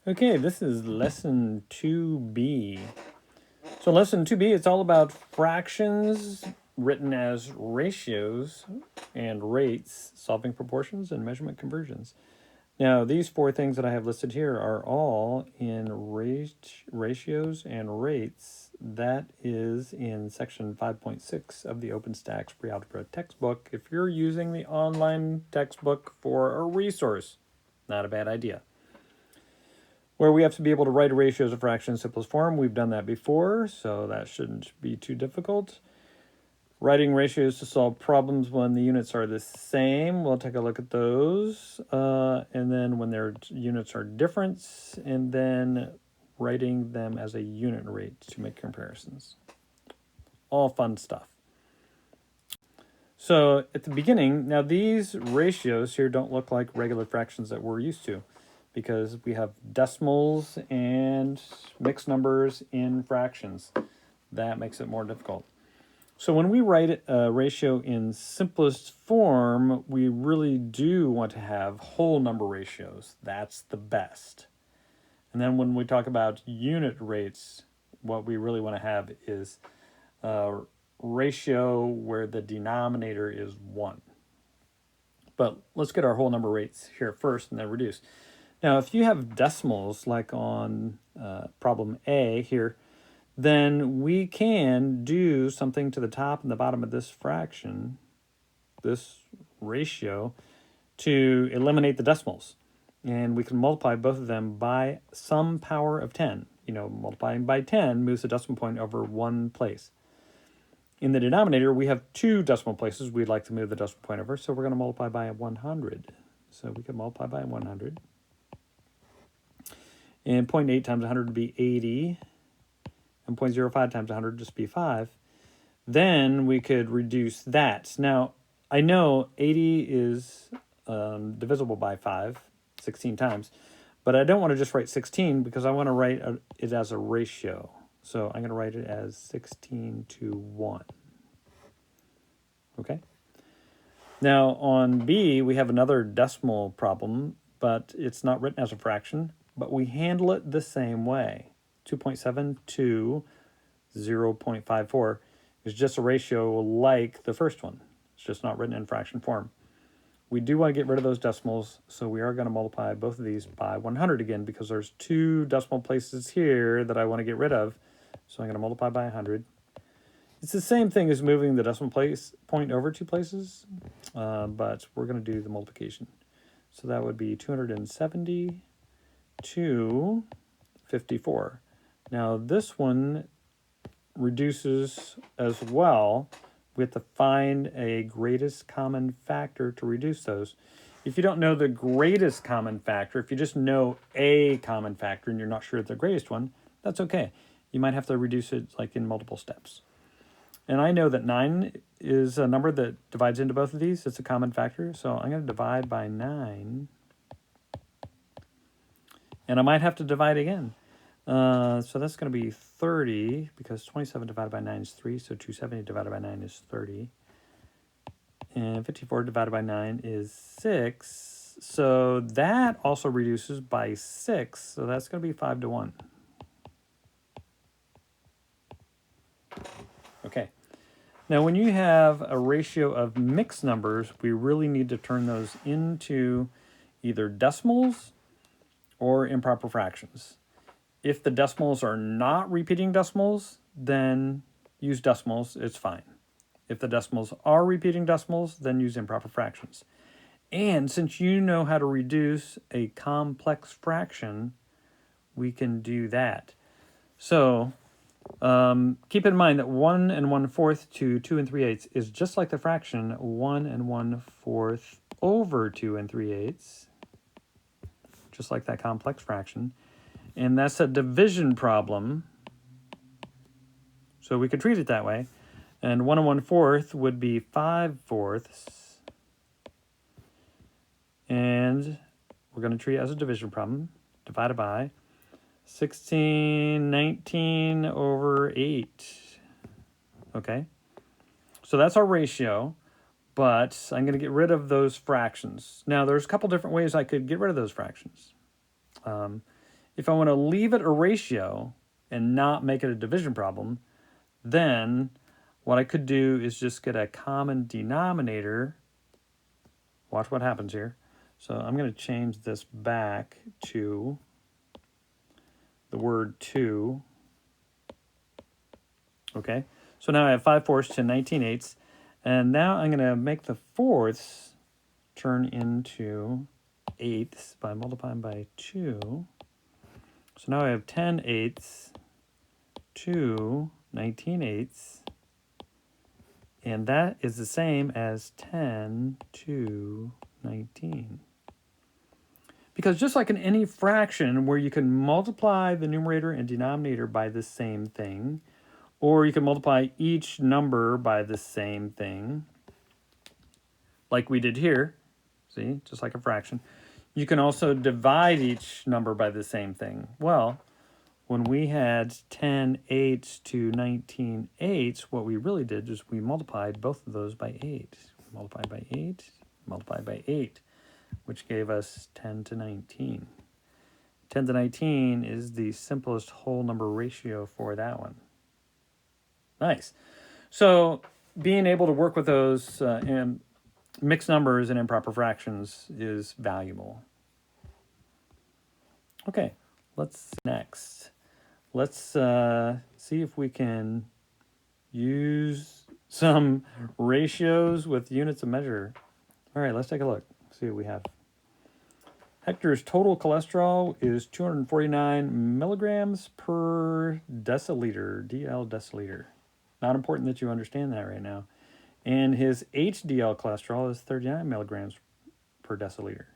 Okay, this is lesson 2B. So lesson 2B, it's all about fractions written as ratios and rates, solving proportions and measurement conversions. Now, these four things that I have listed here are all in ratios and rates. That is in section 5.6 of the OpenStax Pre-Algebra textbook if you're using the online textbook for a resource. Not a bad idea. Where we have to be able to write a ratio as a fraction in simplest form. We've done that before, so that shouldn't be too difficult. Writing ratios to solve problems when the units are the same. We'll take a look at those. And then when their units are different, and then writing them as a unit rate to make comparisons. All fun stuff. So at the beginning, now these ratios here don't look like regular fractions that we're used to, because we have decimals and mixed numbers in fractions. That makes it more difficult. So when we write a ratio in simplest form, we really do want to have whole number ratios. That's the best. And then when we talk about unit rates, what we really want to have is a ratio where the denominator is 1. But let's get our whole number rates here first and then reduce. Now, if you have decimals, like on problem A here, then we can do something to the top and the bottom of this fraction, this ratio, to eliminate the decimals. And we can multiply both of them by some power of 10. Multiplying by 10 moves the decimal point over one place. In the denominator, we have 2 decimal places we'd like to move the decimal point over, so we're going to multiply by 100. So we can multiply by 100. And 0.8 times 100 would be 80. And 0.05 times 100 would just be 5. Then we could reduce that. Now, I know 80 is divisible by 5, 16 times. But I don't want to just write 16 because I want to write it as a ratio. So I'm going to write it as 16 to 1. Okay? Now on B, we have another decimal problem, but it's not written as a fraction, but we handle it the same way. 2.7 to 0.54 is just a ratio like the first one. It's just not written in fraction form. We do want to get rid of those decimals, so we are going to multiply both of these by 100 again because there's 2 decimal places here that I want to get rid of. So I'm going to multiply by 100. It's the same thing as moving the decimal point over 2 places, but we're going to do the multiplication. So that would be 270 to 54. Now this one reduces as well. We have to find a greatest common factor to reduce those. If you don't know the greatest common factor, if you just know a common factor and you're not sure the greatest one, that's okay. You might have to reduce it like in multiple steps. And I know that 9 is a number that divides into both of these. It's a common factor. So I'm going to divide by 9. And I might have to divide again. So that's going to be 30 because 27 divided by 9 is 3. So 270 divided by 9 is 30. And 54 divided by 9 is 6. So that also reduces by 6. So that's going to be 5 to 1. Okay. Now when you have a ratio of mixed numbers, we really need to turn those into either decimals or improper fractions. If the decimals are not repeating decimals, then use decimals, it's fine. If the decimals are repeating decimals, then use improper fractions. And since you know how to reduce a complex fraction, we can do that. So keep in mind that 1 1/4 to 2 3/8 is just like the fraction 1 1/4 over 2 3/8, just like that complex fraction. And that's a division problem. So we could treat it that way. And 1 1/4 would be 5/4. And we're going to treat it as a division problem, divided by 1619 over 8. Okay? So that's our ratio, but I'm going to get rid of those fractions. Now, there's a couple different ways I could get rid of those fractions. If I want to leave it a ratio and not make it a division problem, then what I could do is just get a common denominator. Watch what happens here. So I'm going to change this back to the word 2. Okay, so now I have 5/4 to 19/8. And now I'm going to make the fourths turn into eighths by multiplying by 2. So now I have 10/8 to 19/8. And that is the same as 10 to 19. Because just like in any fraction where you can multiply the numerator and denominator by the same thing, or you can multiply each number by the same thing, like we did here, see, just like a fraction, you can also divide each number by the same thing. Well, when we had 10/8 to 19/8, what we really did is we multiplied both of those by 8. Multiplied by 8, multiplied by 8, which gave us 10 to 19. 10 to 19 is the simplest whole number ratio for that one. Nice. So being able to work with those and mixed numbers and improper fractions is valuable. Okay, let's see if we can use some ratios with units of measure. All right, let's take a look. See what we have. Hector's total cholesterol is 249 milligrams per deciliter, DL deciliter. Not important that you understand that right now. And his HDL cholesterol is 39 milligrams per deciliter.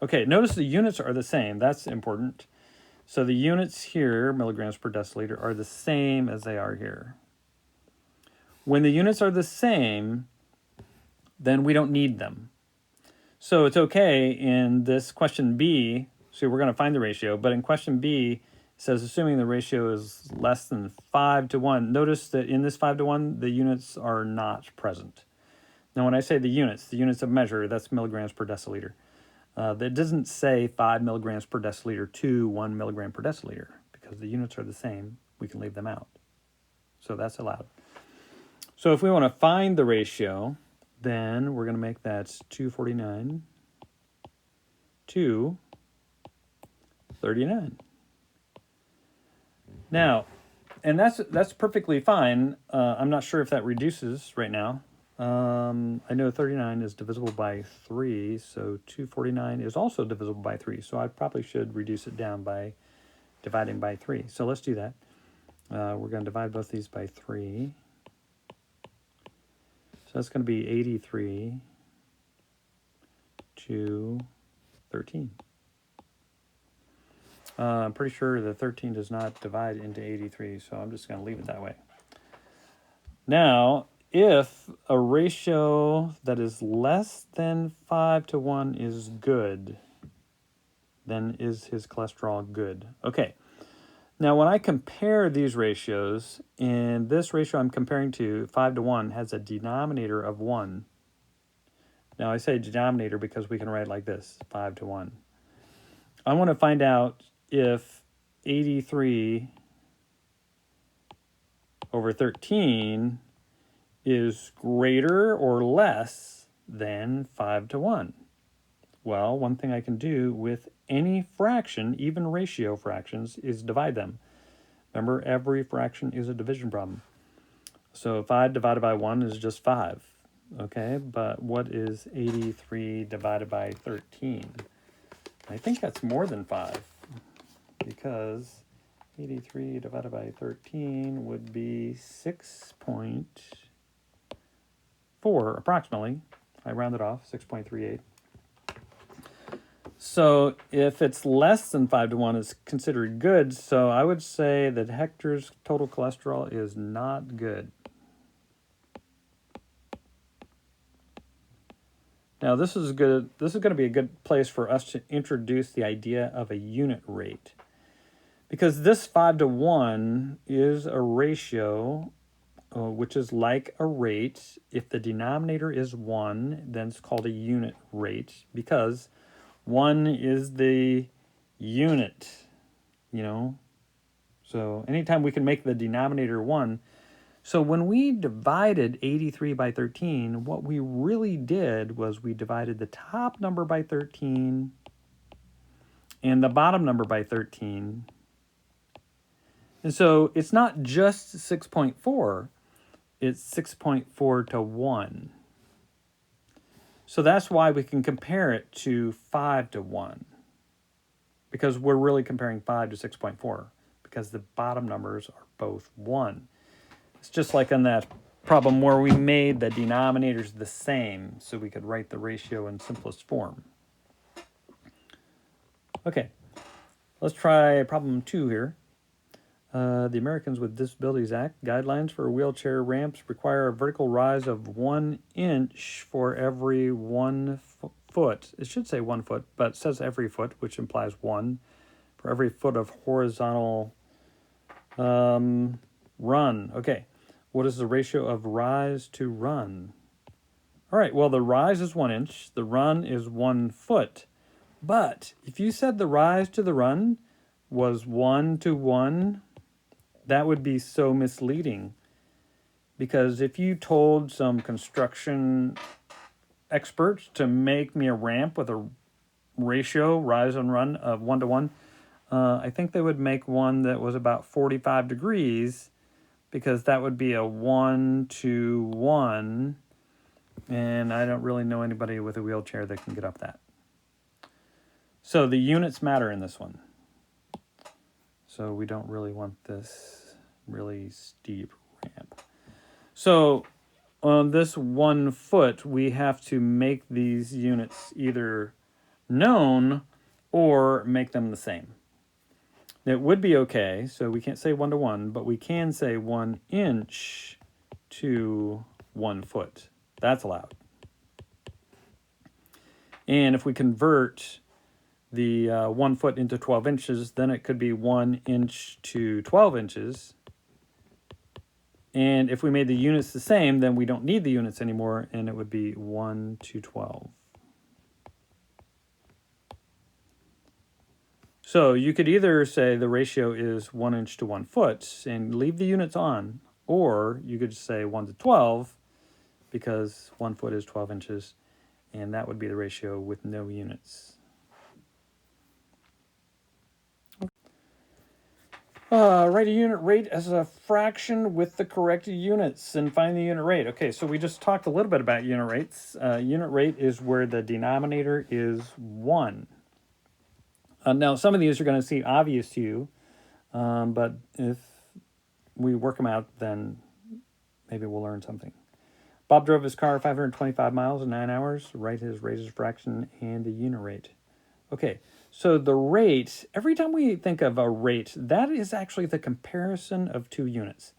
Okay, notice the units are the same. That's important. So the units here, milligrams per deciliter, are the same as they are here. When the units are the same, then we don't need them. So it's okay in this question B, so we're going to find the ratio, but in question B, it says assuming the ratio is less than 5 to 1. Notice that in this 5 to 1, the units are not present. Now when I say the units of measure, that's milligrams per deciliter. That doesn't say 5 milligrams per deciliter to 1 milligram per deciliter, because the units are the same. We can leave them out. So that's allowed. So if we want to find the ratio, then we're going to make that 249 to 39. Now, and that's perfectly fine. I'm not sure if that reduces right now. I know 39 is divisible by 3, so 249 is also divisible by 3. So I probably should reduce it down by dividing by 3. So let's do that. We're going to divide both these by 3. So that's going to be 83 to 13. I'm pretty sure the 13 does not divide into 83, so I'm just going to leave it that way. Now, if a ratio that is less than 5 to 1 is good, then is his cholesterol good? Okay. Now, when I compare these ratios, and this ratio I'm comparing to, 5 to 1, has a denominator of 1. Now, I say denominator because we can write like this, 5 to 1. I want to find out if 83 over 13 is greater or less than 5 to 1. Well, one thing I can do with any fraction, even ratio fractions, is divide them. Remember, every fraction is a division problem. So 5 divided by 1 is just 5. Okay, but what is 83 divided by 13? I think that's more than 5, because 83 divided by 13 would be 6.4, approximately. I rounded off, 6.38. So if it's less than 5 to 1, it's considered good. So I would say that Hector's total cholesterol is not good. Now this is good. This is going to be a good place for us to introduce the idea of a unit rate, because this 5 to 1 is a ratio which is like a rate. If the denominator is 1, then it's called a unit rate, because 1 is the unit you know. So anytime we can make the denominator 1. So when we divided 83 by 13, what we really did was we divided the top number by 13 and the bottom number by 13. And so it's not just 6.4, it's 6.4 to 1. So that's why we can compare it to 5 to 1. Because we're really comparing 5 to 6.4. Because the bottom numbers are both 1. It's just like on that problem where we made the denominators the same so we could write the ratio in simplest form. Okay, let's try problem 2 here. The Americans with Disabilities Act guidelines for wheelchair ramps require a vertical rise of 1 inch for every 1 foot. It should say 1 foot, but it says every foot, which implies 1 for every foot of horizontal run. Okay, what is the ratio of rise to run? All right, well, the rise is 1 inch. The run is 1 foot. But if you said the rise to the run was 1 to 1, that would be so misleading. Because if you told some construction experts to make me a ramp with a ratio, rise and run, of 1 to 1, I think they would make one that was about 45 degrees, because that would be a 1 to 1, and I don't really know anybody with a wheelchair that can get up that. So the units matter in this one. So we don't really want this really steep ramp. So on this 1 foot, we have to make these units either known or make them the same. It would be okay, so we can't say 1 to 1, but we can say 1 inch to 1 foot. That's allowed. And if we convert the 1 foot into 12 inches, then it could be 1 inch to 12 inches. And if we made the units the same, then we don't need the units anymore, and it would be 1 to 12. So you could either say the ratio is 1 inch to 1 foot and leave the units on, or you could just say 1 to 12, because 1 foot is 12 inches, and that would be the ratio with no units. Write a unit rate as a fraction with the correct units and find the unit rate. Okay, so we just talked a little bit about unit rates. Unit rate is where the denominator is 1. Now, some of these are going to seem obvious to you, but if we work them out, then maybe we'll learn something. Bob drove his car 525 miles in 9 hours. Write his rate as a fraction and the unit rate. Okay, so the rate, every time we think of a rate, that is actually the comparison of 2 units.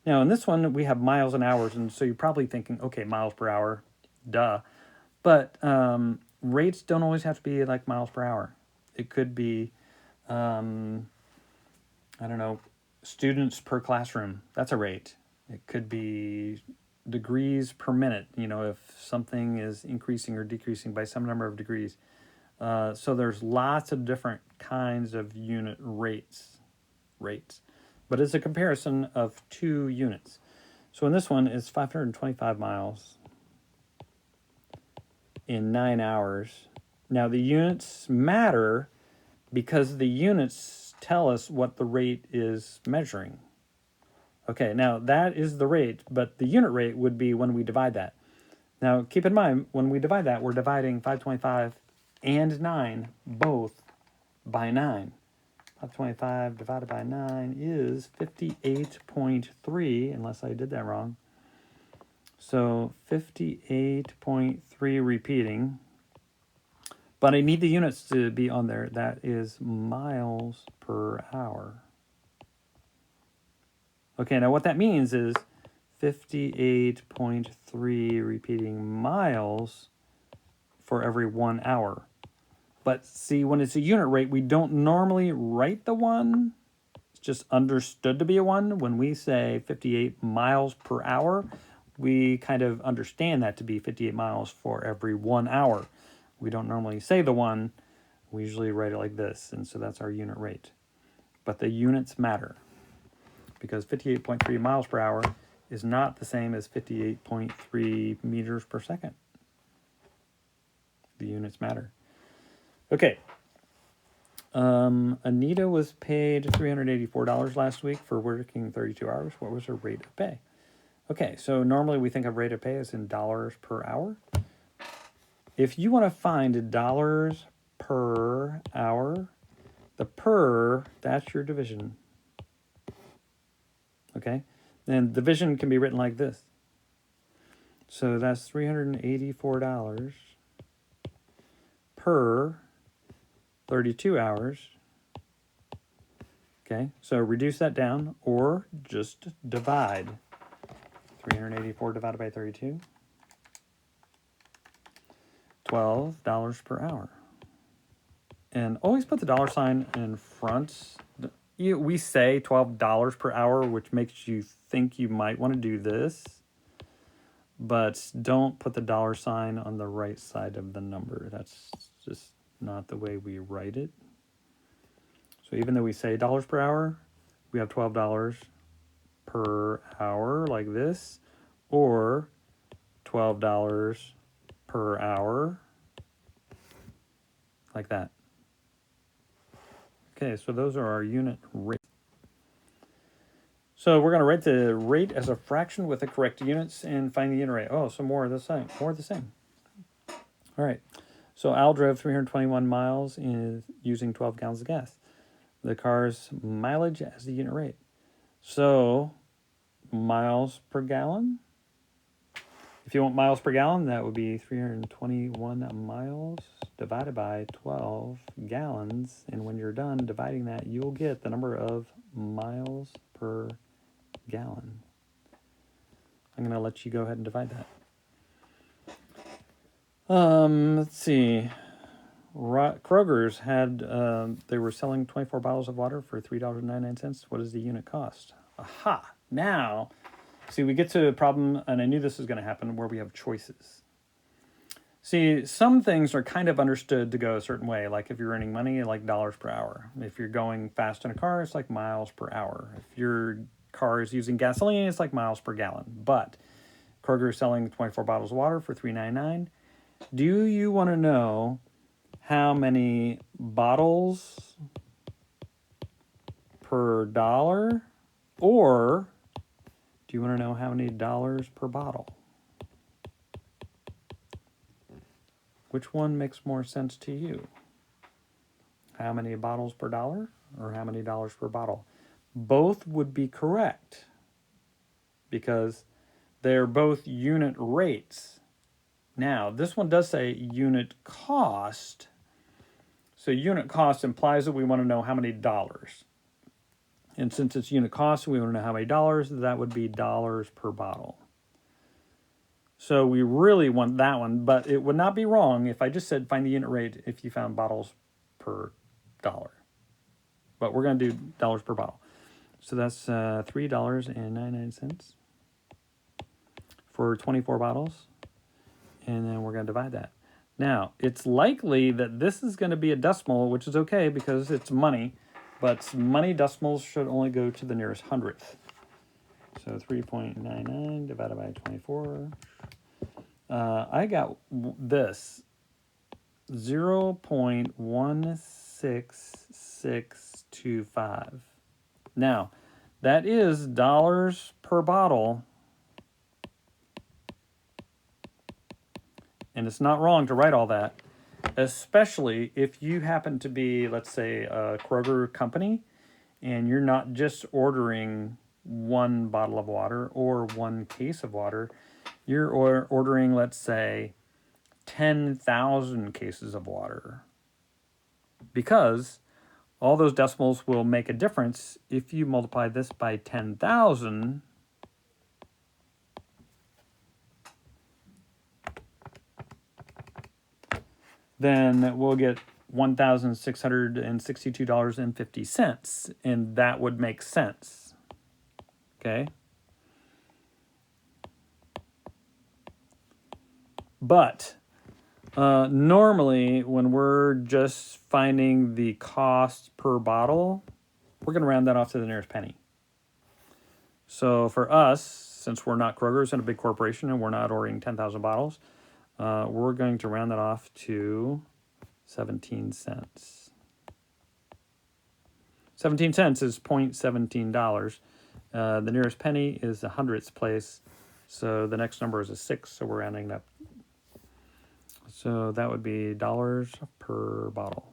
Now, in this one, we have miles and hours, and so you're probably thinking, okay, miles per hour, duh. But rates don't always have to be like miles per hour. It could be, I don't know, students per classroom. That's a rate. It could be degrees per minute, you know, if something is increasing or decreasing by some number of degrees. So there's lots of different kinds of unit rates. But it's a comparison of 2 units. So in this one, it's 525 miles in 9 hours. Now the units matter because the units tell us what the rate is measuring. Okay, now that is the rate, but the unit rate would be when we divide that. Now keep in mind, when we divide that, we're dividing 525 and 9 both by 9. 525 divided by 9 is 58.3, unless I did that wrong. So 58.3 repeating. But I need the units to be on there. That is miles per hour. Okay, now what that means is 58.3 repeating miles for every 1 hour. But see, when it's a unit rate, we don't normally write the 1. It's just understood to be a 1. When we say 58 miles per hour, we kind of understand that to be 58 miles for every 1 hour. We don't normally say the 1. We usually write it like this, and so that's our unit rate. but the units matter, because 58.3 miles per hour is not the same as 58.3 meters per second. The units matter. Okay. Anita was paid $384 last week for working 32 hours. What was her rate of pay? Okay, so normally we think of rate of pay as in dollars per hour. If you want to find dollars per hour, the per, that's your division. Okay, then division can be written like this. So that's $384 per 32 hours. Okay, so reduce that down or just divide. 384 divided by 32. $12 per hour. And always put the dollar sign in front. We say $12 per hour, which makes you think you might want to do this. But don't put the dollar sign on the right side of the number. That's just not the way we write it. So even though we say dollars per hour, we have $12 per hour like this, or $12 per hour like that. Okay, so those are our unit rates. So we're going to write the rate as a fraction with the correct units and find the unit rate. Oh, so more of the same. More of the same. All right. So Al drove 321 miles using 12 gallons of gas. The car's mileage as the unit rate. So miles per gallon. If you want miles per gallon, that would be 321 miles divided by 12 gallons. And when you're done dividing that, you'll get the number of miles per gallon. I'm going to let you go ahead and divide that. Let's see. Kroger's had, they were selling 24 bottles of water for $3.99. What is the unit cost? Aha! Now, see, we get to a problem, and I knew this was going to happen, where we have choices. See, some things are kind of understood to go a certain way. Like if you're earning money, like dollars per hour. If you're going fast in a car, it's like miles per hour. If your car is using gasoline, it's like miles per gallon. But Kroger is selling 24 bottles of water for $3.99. Do you want to know how many bottles per dollar, or do you want to know how many dollars per bottle? Which one makes more sense to you? How many bottles per dollar or how many dollars per bottle? Both would be correct because they're both unit rates. Now, this one does say unit cost. So unit cost implies that we want to know how many dollars. And since it's unit cost, we want to know how many dollars. That would be dollars per bottle. So we really want that one, but it would not be wrong if I just said find the unit rate if you found bottles per dollar. But we're going to do dollars per bottle. So that's $3.99 for 24 bottles. And then we're going to divide that. Now, it's likely that this is going to be a decimal, which is okay because it's money. But money decimals should only go to the nearest hundredth. So 3.99 divided by 24. I got this. 0.16625. Now, that is dollars per bottle. And it's not wrong to write all that, especially if you happen to be, let's say, a Kroger company, and you're not just ordering one bottle of water or one case of water. You're ordering, let's say, 10,000 cases of water. Because all those decimals will make a difference if you multiply this by 10,000. Then we'll get $1,662.50, and that would make sense. Okay? But normally, when we're just finding the cost per bottle, we're going to round that off to the nearest penny. So for us, since we're not Kroger's and a big corporation and we're not ordering 10,000 bottles, we're going to round that off to 17 cents. 17 cents is $0.17. The nearest penny is the hundredths place, so the next number is a 6, so we're rounding it up. So that would be dollars per bottle.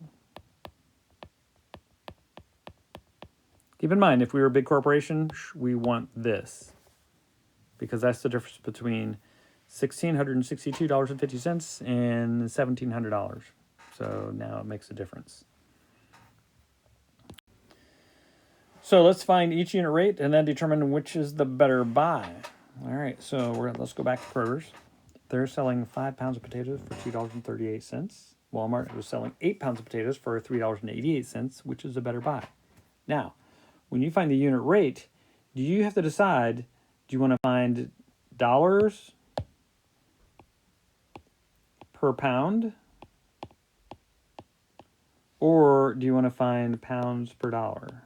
Keep in mind, if we were a big corporation, we want this, because that's the difference between $1,662.50 and $1,700. So now it makes a difference. So let's find each unit rate and then determine which is the better buy. All right, so let's go back to Kroger's. They're selling 5 pounds of potatoes for $2.38. Walmart was selling 8 pounds of potatoes for $3.88, which is a better buy. Now, when you find the unit rate, do you have to decide, do you want to find dollars per pound, or do you want to find pounds per dollar?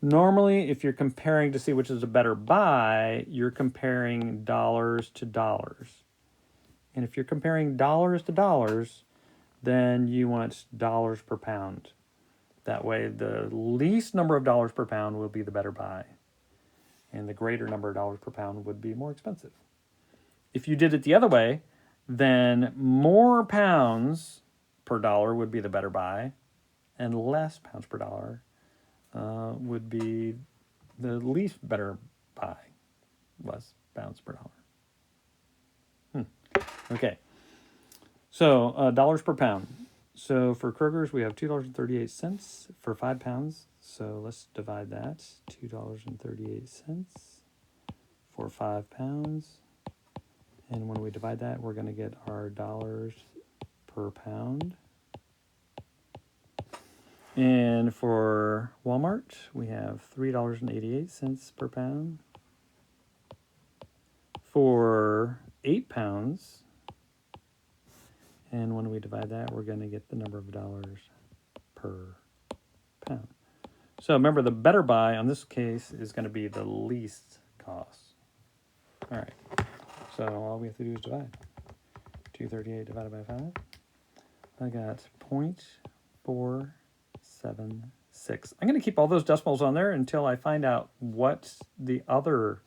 Normally, if you're comparing to see which is a better buy, you're comparing dollars to dollars. And if you're comparing dollars to dollars, then you want dollars per pound. That way, the least number of dollars per pound will be the better buy, and the greater number of dollars per pound would be more expensive. If you did it the other way, then more pounds per dollar would be the better buy, and less pounds per dollar would be the least better buy. Less pounds per dollar. Okay. So dollars per pound. So for Kroger's, we have $2.38 for 5 pounds. So let's divide that. $2.38 for 5 pounds. And when we divide that, we're going to get our dollars per pound. And for Walmart, we have $3.88 per pound. For 8 pounds, and when we divide that, we're going to get the number of dollars per pound. So remember, the better buy on this case is going to be the least cost. All right. So all we have to do is divide. 238 divided by 5. I got 0.476. I'm going to keep all those decimals on there until I find out what the other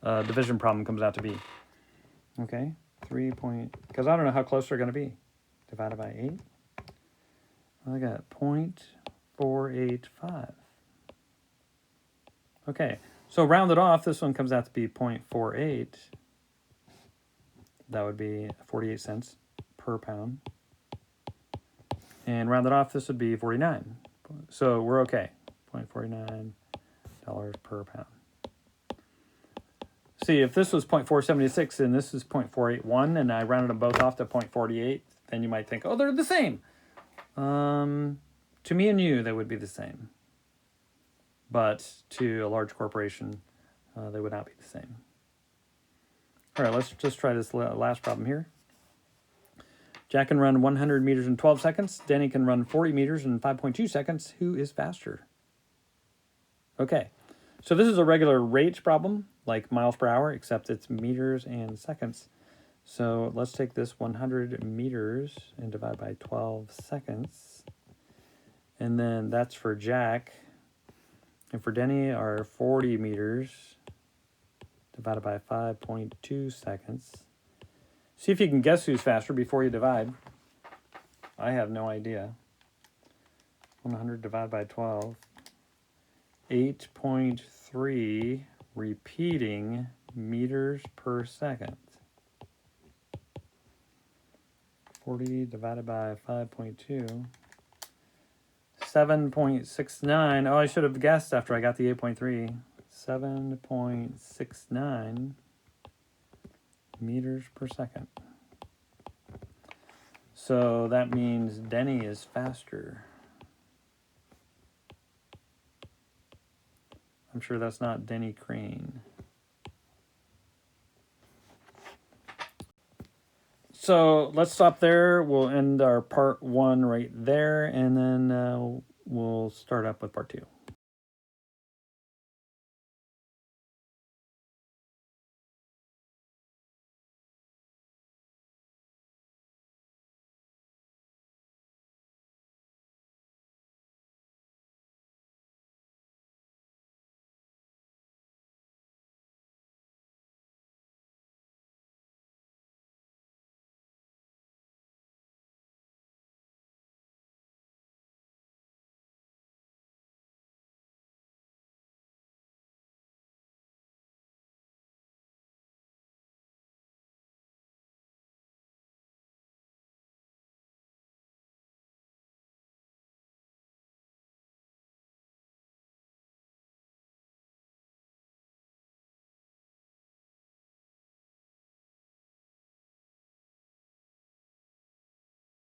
division problem comes out to be. Okay, because I don't know how close they're going to be. Divided by 8. I got 0.485. Okay, so rounded off, this one comes out to be 0.48. That would be 48 cents per pound. And rounded off, this would be 49. So we're okay. $0.49 per pound. See, if this was 0.476 and this is 0.481 and I rounded them both off to 0.48, then you might think, oh, they're the same. To me and you, they would be the same. But to a large corporation, they would not be the same. All right, let's just try this last problem here. Jack can run 100 meters in 12 seconds. Denny can run 40 meters in 5.2 seconds. Who is faster? Okay, so this is a regular rate problem, like miles per hour, except it's meters and seconds. So let's take this 100 meters and divide by 12 seconds. And then that's for Jack. And for Denny, our 40 meters divided by 5.2 seconds. See if you can guess who's faster before you divide. I have no idea. 100 divided by 12. 8.3 repeating meters per second. 40 divided by 5.2. 7.69. Oh, I should have guessed after I got the 8.3. 7.69 meters per second. So that means Denny is faster. I'm sure that's not Denny Crane. So let's stop there. We'll end our part 1 right there, and then we'll start up with part 2.